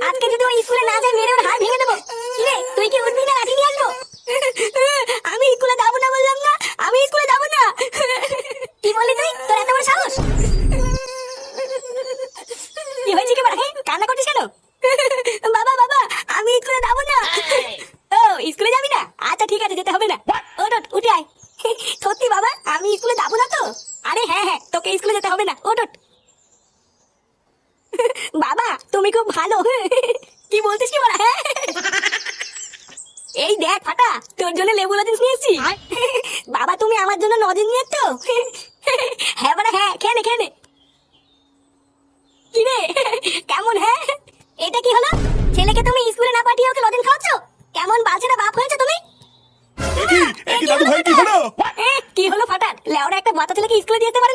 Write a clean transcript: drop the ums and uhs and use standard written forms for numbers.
আজকে যদি ওই স্কুলে না যায় মেরে ওর হাত ভেঙে দেবো। কিরে তুই কি উঠবি না লাঠি নিয়ে আসবো? আমি স্কুলে যাবো না বললাম না, আমি স্কুলে যাবো না। কি বললি তুই? তোর এত বড় সাহস? কি হয়েছে কি বড়? কান্না করছিস কেন? বাবা বাবা আমি স্কুলে যাবো না। ও স্কুলে যাবি না? আচ্ছা ঠিক আছে, যেতে হবে না। ওঠ উঠে আয়। সত্যি বাবা আমি স্কুলে যাবো না তো? আরে হ্যাঁ হ্যাঁ তোকে স্কুলে যেতে হবে না, ওঠ। বাবা তুমি খুব ভালো। কি বলছিস কি বলা? হ্যাঁ এই দেখ ফাটা, তোর জন্য লেবু লজেন্স নিয়ে এসেছি। বাবা তুমি আমার জন্য লজেন্স নিয়ে তো? হ্যাঁ বাবা হ্যাঁ, খেয়ে নে খেয়ে নে। কি রে কেমন? হ্যাঁ এটা কি হলো? ছেলেকে তুমি স্কুলে না পাঠিয়ে ওকে লজেন্স খাওয়াচ্ছ? কেমন বালছেনা বাপ হয়েছে তুমি? দাদু ভাই কি হলো? কি হলো ফাটার? লেওরা একটা বাচ্চা ছেলেকে স্কুলে দিয়ে যেতে পারে